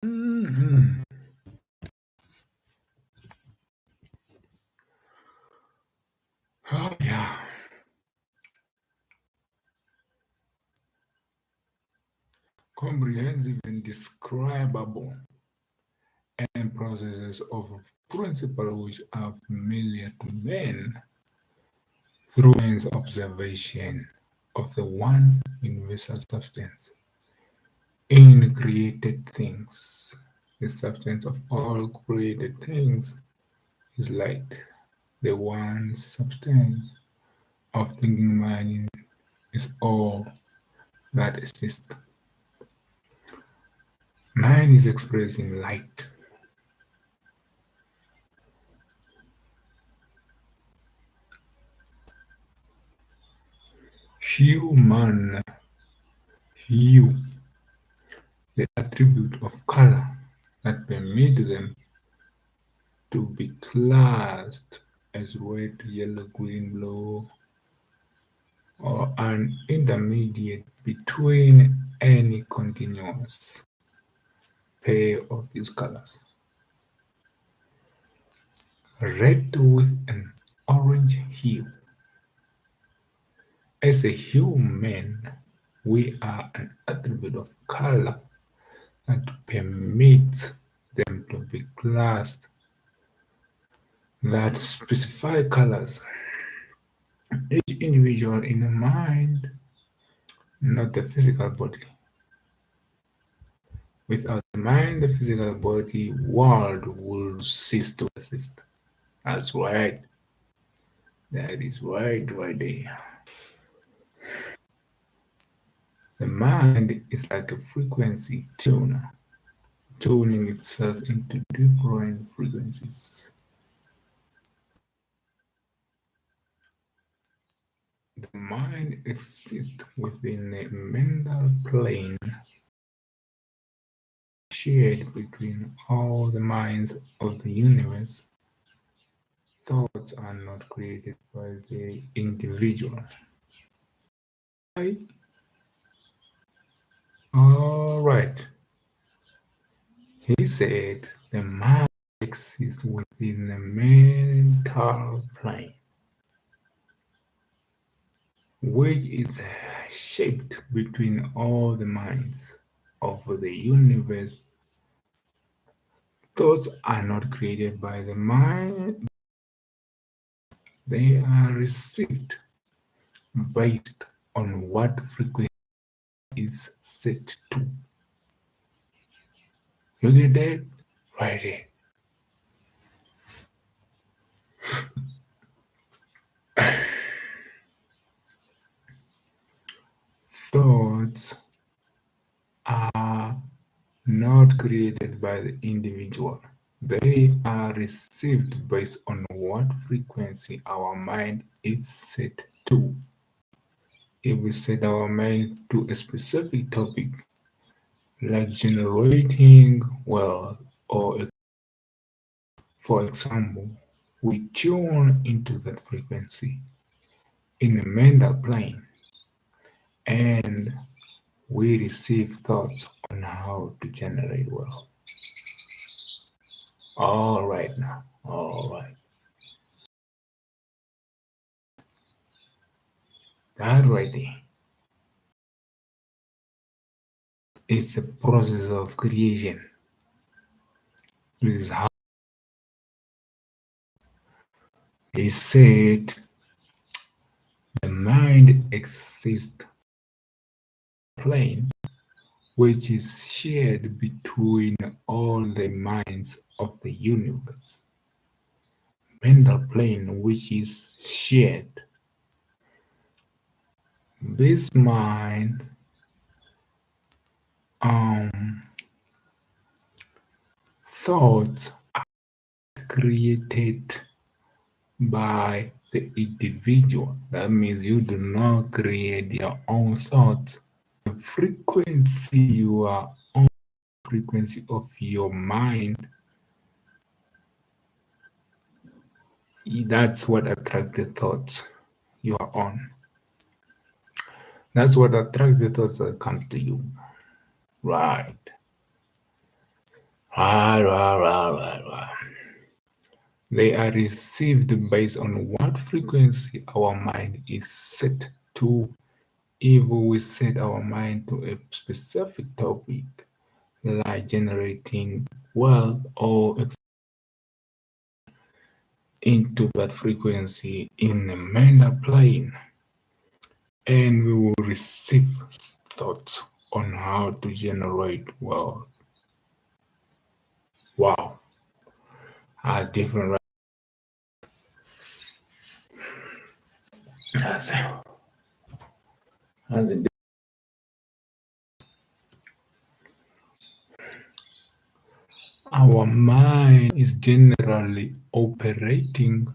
Mhm. Oh, yeah. Comprehensive and describable and processes of principles which are familiar to men through man's observation of the one universal substance in created things. The substance of all created things is light. The one substance of thinking mind is all that exists. Mind is expressed in light. Human hue, the attribute of color that permit them to be classed as red, yellow, green, blue, or an intermediate between any continuous pair of these colors. Red with an orange hue. As a human, we are an attribute of color that permits them to be classed that specify colors. Each individual in the mind, not the physical body. Without the mind, the physical body world will cease to exist. That's right. That is right there. The mind is like a frequency tuner, tuning itself into different frequencies. The mind exists within a mental plane shared between all the minds of the universe. Thoughts are not created by the individual. All right. He said the mind exists within a mental plane, which is shaped between all the minds of the universe. Thoughts are not created by the mind, they are received based on what frequency is set to. You get that? Right there. Thoughts are not created by the individual. They are received based on what frequency our mind is set to. If we set our mind to a specific topic, like generating wealth, or for example, we tune into that frequency in a mental plane and we receive thoughts on how to generate wealth. All right now. All right. That right there is a process of creation. This is how he said The mind exists plane which is shared between all the minds of the universe. Mental plane which is shared. This mind um thoughts created by the individual. That means you do not create your own thoughts. The frequency, your own frequency of your mind, that's what attracts the thoughts you are on. That's what attracts the thoughts that comes to you. Right. Right. They are received based on what frequency our mind is set to. If we set our mind to a specific topic, like generating wealth or into that frequency in a mental plane, and we will receive thoughts on how to generate wealth. Wow, that's different. Right? That's, that's our mind is generally operating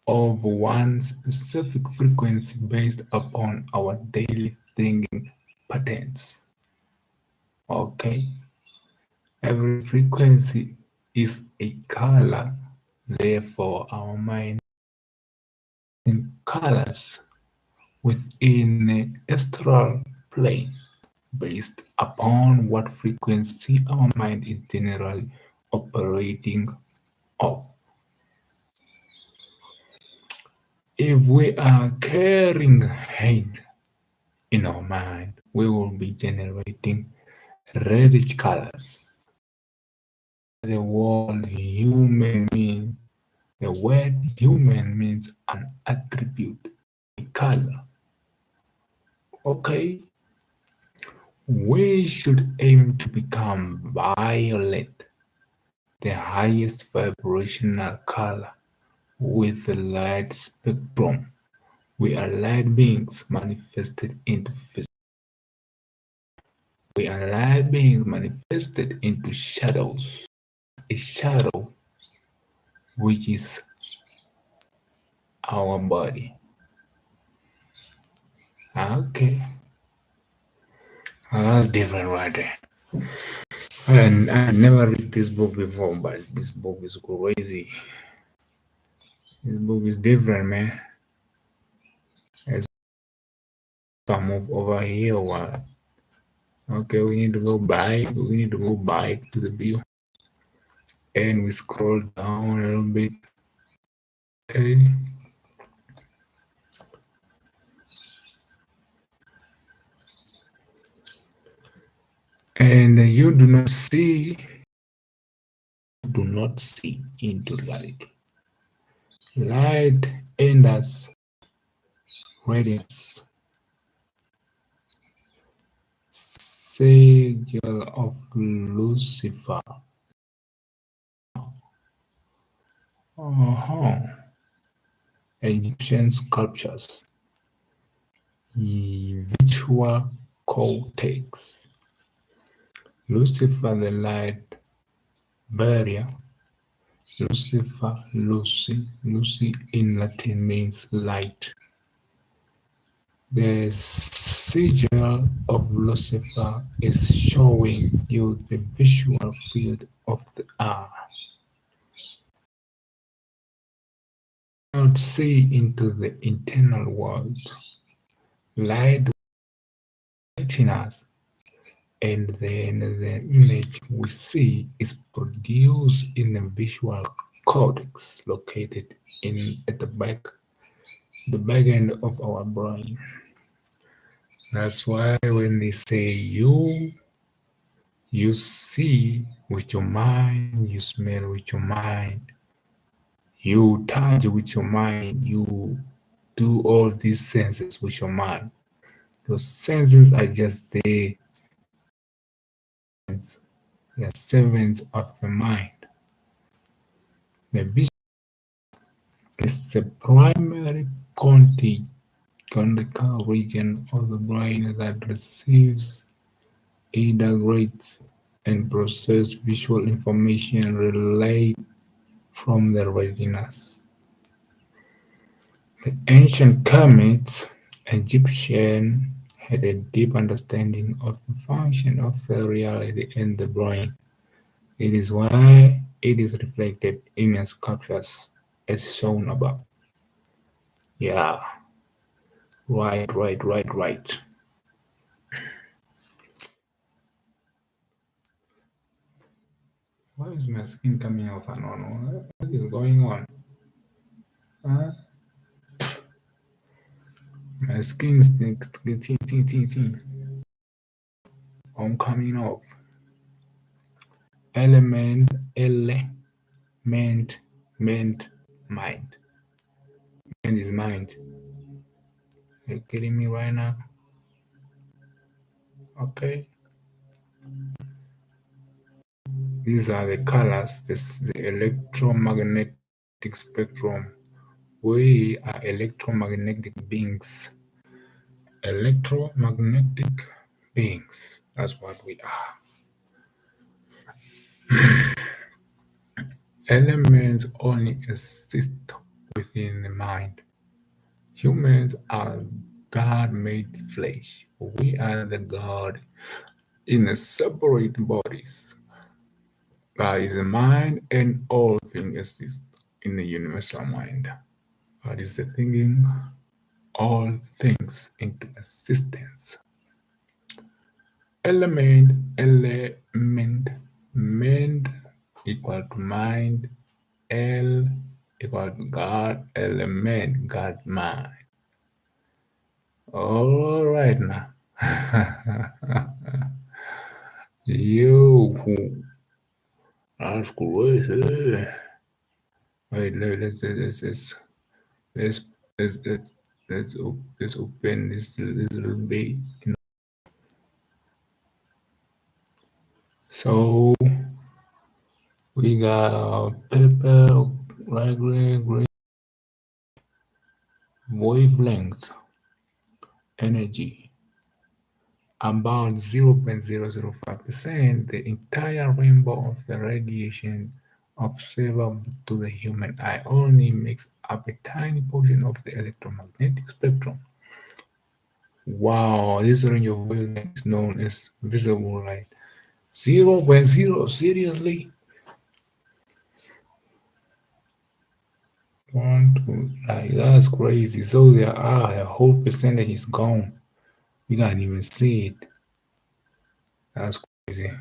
of one specific frequency based upon our daily thinking patterns. Okay, every frequency is a color, therefore, our mind in colors within the astral plane based upon what frequency our mind is generally operating of. If we are carrying hate in our mind, we will be generating reddish colors. The word human means the word human means an attribute, a color. Okay, we should aim to become violet, the highest vibrational color with the light spectrum. We are light beings manifested into physics. We are light beings manifested into shadows. A shadow which is our body. Okay. That's different right there. And I never read this book before, but this book is crazy. This book is different, man. Let's move over here. What? Okay, we need to go back. We need to go back to the view. And we scroll down a little bit. Okay. And you do not see into reality. Light enters radiance, sigil of Lucifer. Egyptian sculptures, visual cortex, Lucifer the light barrier, Lucifer, Lucy in Latin means light. The sigil of Lucifer is showing you the visual field of the eye. Not see into the internal world. Light lighting us, and then the image we see is produced in the visual cortex located at the back end of our brain. That's why when they say you see with your mind, you smell with your mind, you touch with your mind, you do all these senses with your mind. Those senses are just the servants of the mind. The vision is the primary cortical region of the brain that receives, integrates, and processes visual information relayed from the retinas. The ancient Kemits Egyptians had a deep understanding of the function of the reality in the brain. It is why it is reflected in sculptures as shown above. Yeah, right. Why is my skin coming off and on? What is going on? Huh? My skin is I'm coming off. Element, mind. Mind is mind. You kidding me right now? Okay. These are the colors, the electromagnetic spectrum. We are electromagnetic beings. Electromagnetic beings. That's what we are. Elements only exist within the mind. Humans are God made flesh. We are the God in a separate bodies. God is a mind and all things exist in the universal mind. God is the thinking all things into existence. Element, mind equal to mind, L equal to God, element, God, mind. All right now. Yo, that's crazy. Wait, let's let's let's let's open this little bit. So we got purple, light gray, wavelength, energy. About 0.005%, the entire rainbow of the radiation observable to the human eye only makes up a tiny portion of the electromagnetic spectrum. Wow, this range of wavelength is known as visible light. 0.0, seriously? One, two, like that's crazy. So there are a whole percentage is gone. You can't even see it. That's crazy.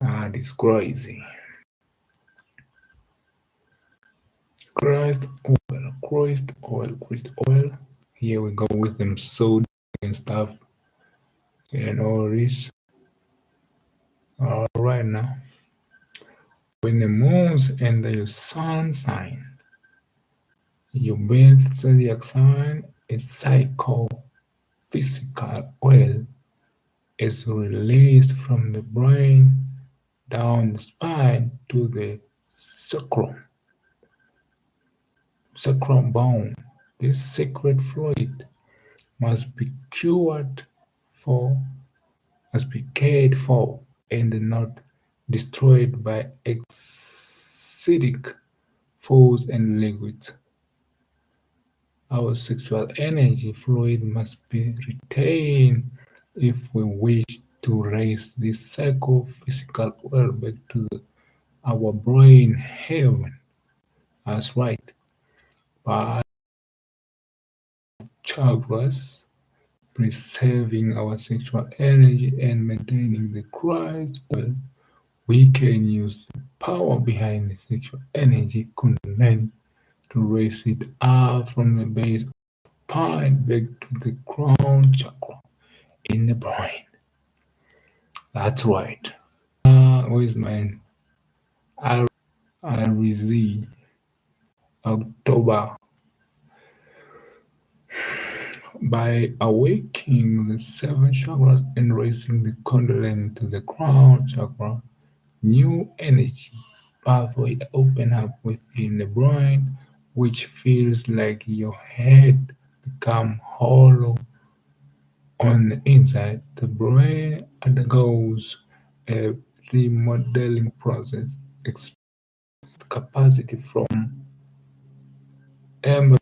That is crazy. Christ oil. Here we go with them soda and stuff and all this. All right now. When the moons and the sun sign, your birth zodiac sign is psychophysical oil is released from the brain down the spine to the sacrum bone. This sacred fluid must be for must be cared for and not destroyed by acidic foods and liquids. Our sexual energy fluid must be retained if we wish to raise this psychophysical well back to our brain heaven. That's right. By chakras, preserving our sexual energy and maintaining the Christ well, we can use the power behind the sexual energy kundalini to raise it up from the base of the spine back to the crown chakra in the brain. That's right. Where's mine? RZ October By awakening the seven chakras and raising the kundalini to the crown chakra, new energy pathway open up within the brain, which feels like your head become hollow on the inside. The brain undergoes a remodeling process, expanding its capacity from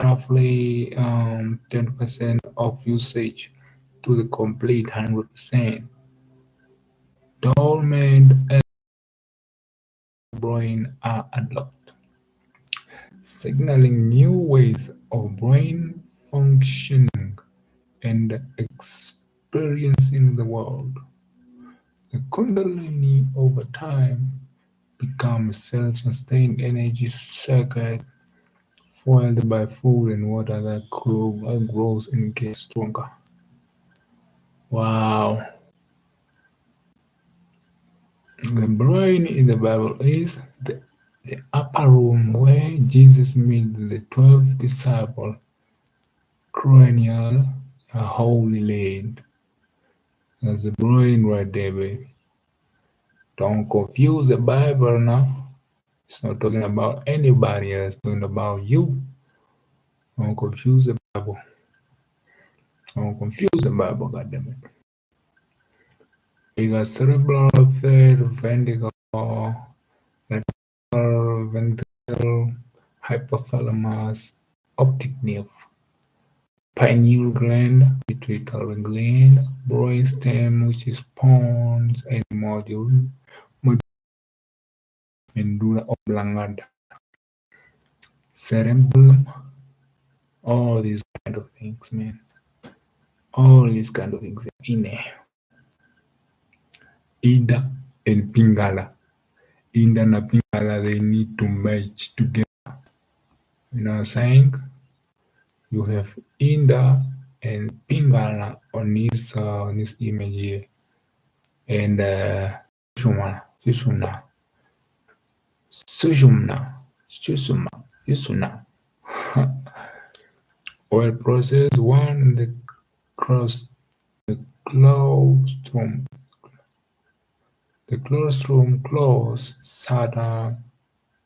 roughly 10% of usage to the complete 100%. Dormant areas of the brain are unlocked, signaling new ways of brain functioning and experiencing the world. The Kundalini over time becomes a self-sustaining energy circuit fueled by food and water that grows and gets stronger. Wow. The brain in the Bible is the upper room where Jesus met the 12 disciples, cranial, a holy land. That's the brain right there, baby. Don't confuse the Bible now. It's not talking about anybody else, it's talking about you. Don't confuse the Bible. Don't confuse the Bible, goddammit. You got cerebral, third, ventricle, lateral, ventricle, hypothalamus, optic nerve, pineal gland, pituitary gland, brainstem, which is pons and medulla oblongata, cerebellum, all these kind of things, man. All these kind of things in there. Ida and Pingala. Ida and Pingala, they need to merge together. You know what I'm saying? You have Inda and Pingala on this image here, and Sushumna, Sushumna, Sushumna, Susumna. Oil process one, the cross, the claustrum, the claustrum clause, Saturn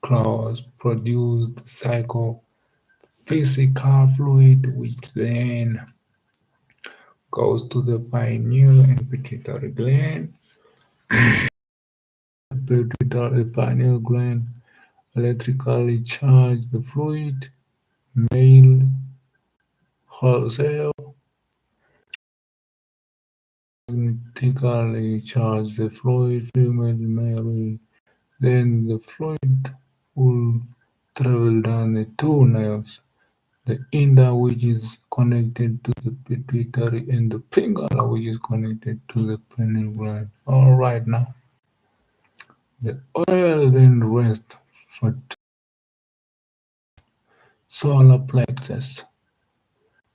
clause produce the psychophysical fluid, which then goes to the pineal and pituitary gland. Pituitary pineal gland electrically charge the fluid. Male cell magnetically charge the fluid. Female male. Then the fluid will travel down the two nerves, the inner which is connected to the pituitary and the pingala which is connected to the pineal gland. Alright, now the oil then rests for solar plexus.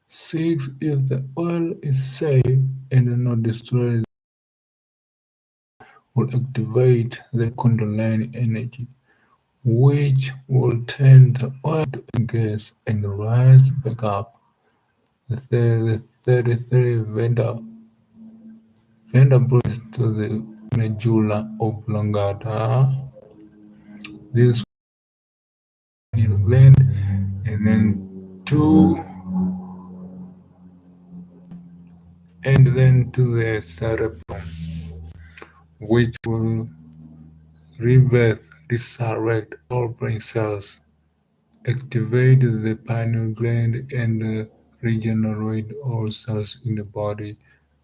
6. If the oil is safe and not destroyed, will activate the Kundalini energy, which will turn the oil to a gas and rise back up. The 33 vertebrae to the medulla oblongata. This will gland, and then to the cerebrum, which will rebirth, resurrect all brain cells, activate the pineal gland, and regenerate all cells in the body.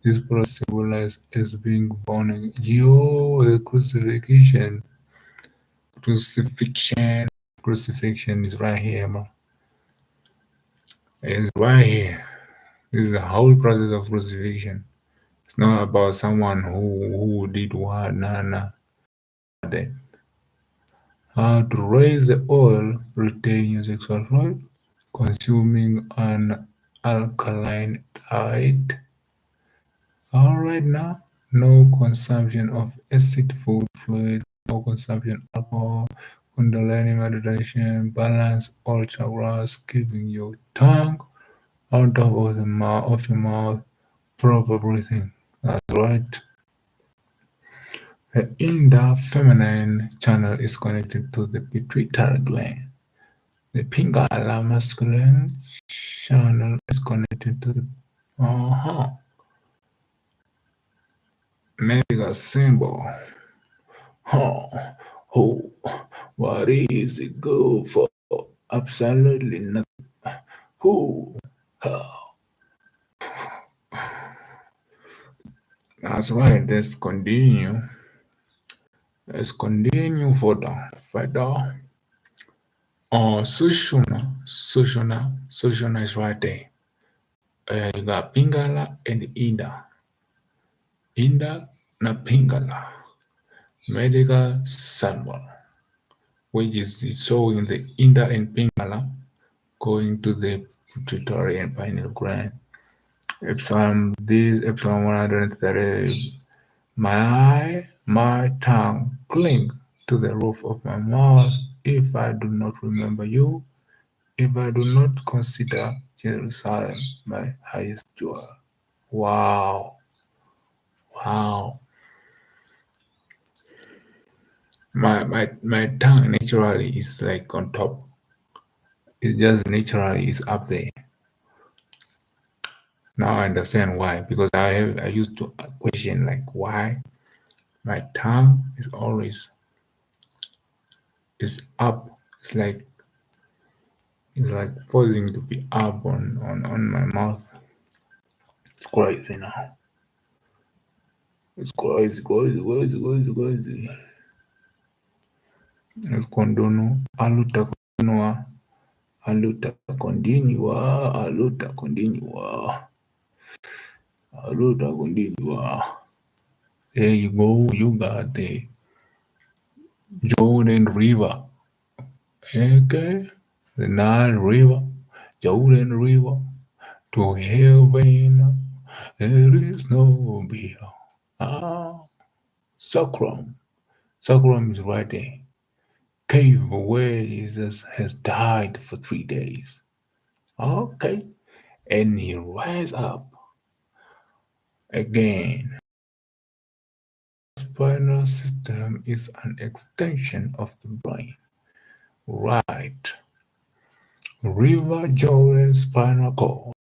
This process symbolizes as being born again. Yo, the crucifixion, crucifixion is right here, bro. It's right here. This is the whole process of crucifixion. It's not about someone who did what, nah. That. How to raise the oil, retain your sexual fluid, consuming an alkaline diet. Alright now, no consumption of acid food fluid, no consumption of alcohol, kundalini meditation, balance all chakras, keeping your tongue on top of the mouth of your mouth. Proper breathing. That's right. The inner feminine channel is connected to the pituitary gland. The Pingala masculine channel is connected to the medical symbol. Huh. Oh, what is it good for? Absolutely nothing. Who? That's right. Let's continue further. Sushuna is right there. You got Pingala and Inda. Inda na Pingala. Medical symbol, which is showing the Inda and Pingala going to the pituitary and pineal gland. Psalm 130. My tongue cling to the roof of my mouth if I do not remember you, if I do not consider Jerusalem my highest joy. Wow, wow. My tongue naturally is like on top. It just naturally is up there. Now I understand why. Because I used to question like why my tongue is always is up. It's like forcing to be up on my mouth. It's crazy now. It's crazy. It's condono. Aluta continua. There you go. You got the Jordan River. Okay. The Nile River. Jordan River. To heaven. There is no beer. Ah. Sacrum. Sacrum is right there. Cave where Jesus has died for 3 days. Okay. And he rise up again. Spinal system is an extension of the brain. Right. River Jordan spinal cord.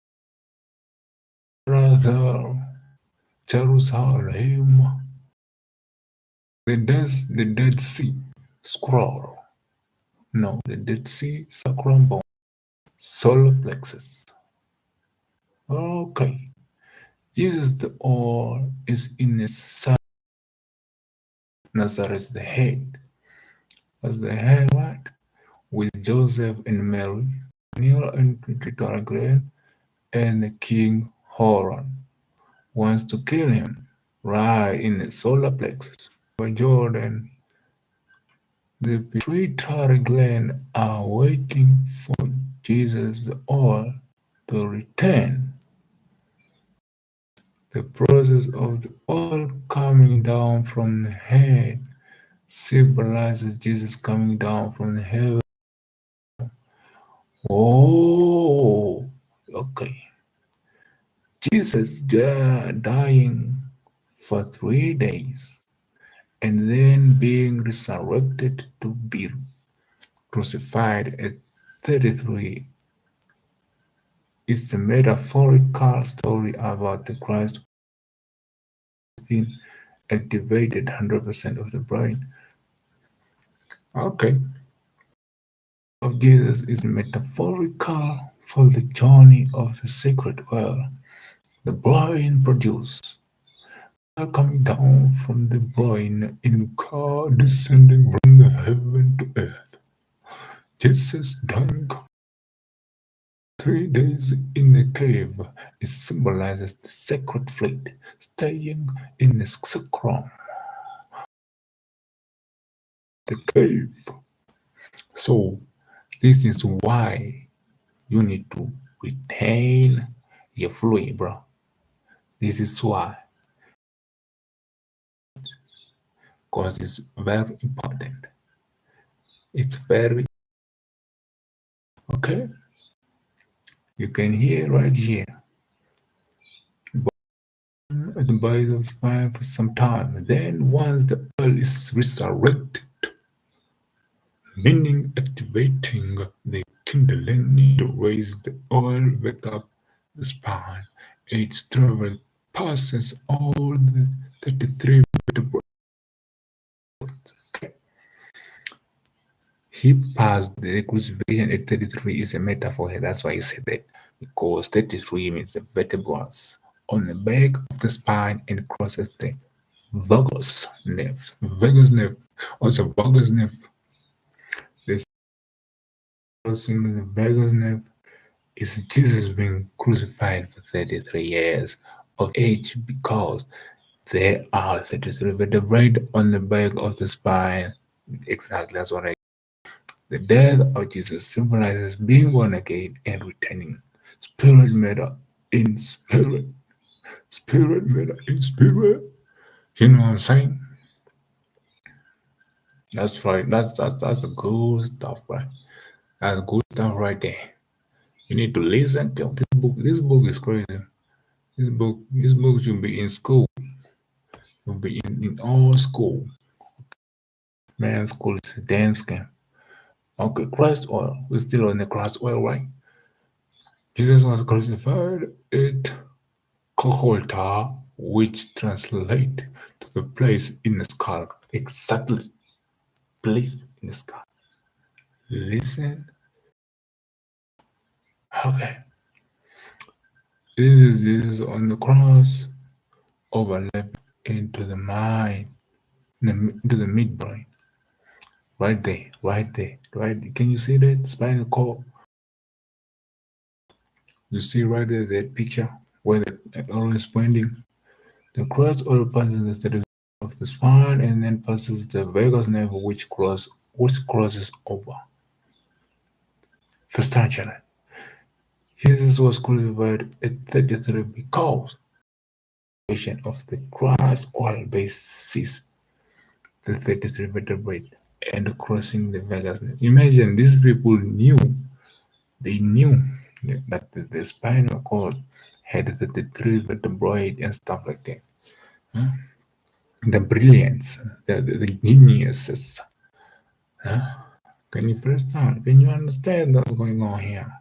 Brother Jerusalem. The Dead Sea Scroll. No, the Dead Sea Sacrum Bone. Solar plexus. Okay. Jesus the all is in a side. Nazareth the head. That's the head, right? With Joseph and Mary, Neil and Peter Glenn, and the King Horan wants to kill him right in the solar plexus. But Jordan, the pituitary gland are waiting for Jesus the all to return. The process of the oil coming down from the head symbolizes Jesus coming down from the heaven. Oh, okay. Jesus dying for 3 days and then being resurrected to be crucified at 33 is a metaphorical story about the Christ within activated 100% of the brain. Okay. Of Jesus is metaphorical for the journey of the sacred world. The brain produced coming down from the brain in God descending from the heaven to earth. Jesus dying 3 days in a cave. It symbolizes the sacred fleet staying in the sacrum, the cave. So this is why you need to retain your fluid, bro. This is why, because it's very important. It's very okay. You can hear right here. At the base of the spine for some time. Then once the oil is resurrected, meaning activating the kundalini to raise the oil back up the spine. Its travel passes all the 33 vertebrae. He passed the crucifixion at 33 is a metaphor here. That's why he said that. Because 33 means the vertebrae on the back of the spine and crosses the vagus nerve. Vagus nerve. Also, vagus nerve. This crossing the vagus nerve is Jesus being crucified for 33 years of age because there are 33 vertebrae on the back of the spine. Exactly, that's what I. The death of Jesus symbolizes being born again and returning spirit matter in spirit, spirit matter in spirit. You know what I'm saying? That's right. That's the good stuff, right? That's good stuff right there. You need to listen to this book. This book is crazy. This book should be in school. You'll be in all school. Man, school is a damn scam. Okay, Christ oil. We're still on the Christ oil, right? Jesus was crucified at Golgotha, which translate to the place in the skull. Exactly, place in the skull. Listen. Okay. This is on the cross, overlap into the mind, into the midbrain. Right there, right there, right there. Can you see that spinal cord? You see right there that picture where the arrow is pointing. The cross oil passes the status of the spine and then passes the vagus nerve, which crosses over. Substantially, Jesus was crucified at 33 because of the Christ oil basis, the 33 vertebrae, and crossing the vagus nerve. Imagine these people knew that the spinal cord had the three vertebrae and stuff like that. Huh? The brilliance, the geniuses. Huh? Can you first time? Can you understand what's going on here?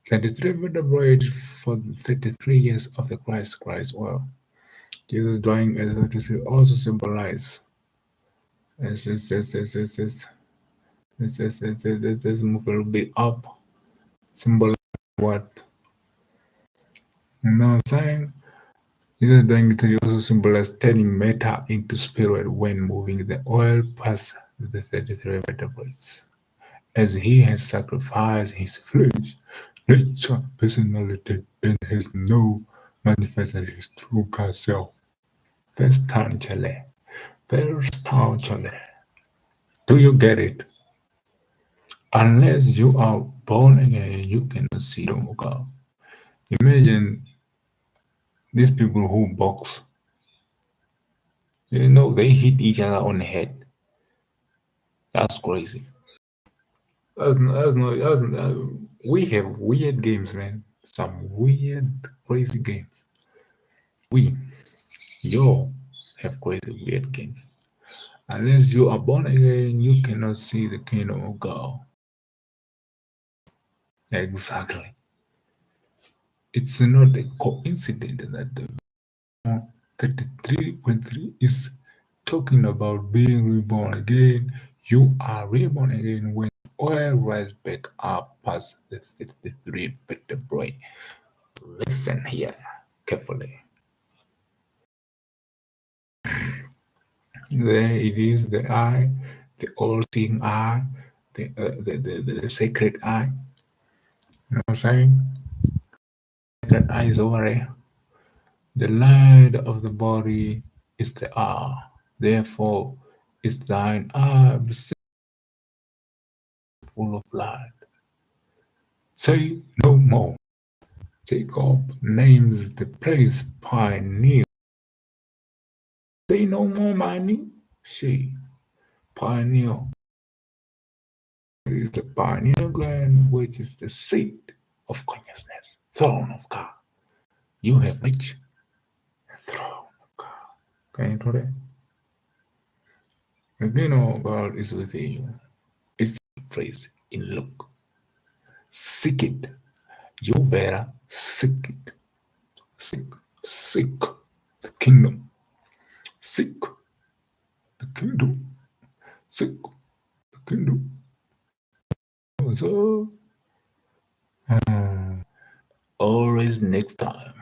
33 vertebrae for 33 years of the Christ. Well, Jesus dying as also symbolize. Let's move a little bit up. Symbolize what? You know what I'm saying? Jesus dying also symbolizes turning matter into spirit when moving the oil past the 33 vertebrae. As he has sacrificed his flesh, nature, personality, and has no manifested his true God self. Substantially. Substantially. Do you get it? Unless you are born again, you cannot see the God. Imagine these people who box. They hit each other on the head. That's crazy. We have weird games, man. Some weird, crazy games. We, yo, have crazy, weird games. Unless you are born again, you cannot see the kingdom of God. Exactly. It's not a coincidence that the 33.3 is talking about being reborn again. You are reborn again when oil rise back up past the 53 vertebrae. Listen here carefully. There it is, the eye, the all-seeing eye, the sacred eye. You know what I'm saying? Sacred eye is over there. The light of the body is the eye. Therefore, is thine eye full of light. Say no more. Jacob names the place Pioneer. Say no more, Miney. She, Pioneer, is the pineal gland, which is the seat of consciousness, throne of God. You have reached the throne of God. Can you do that? Again, God is within you. It's a phrase in Luke. Seek it. You better seek it. Seek the kingdom. Seek the kingdom. Seek the kingdom. So, always next time.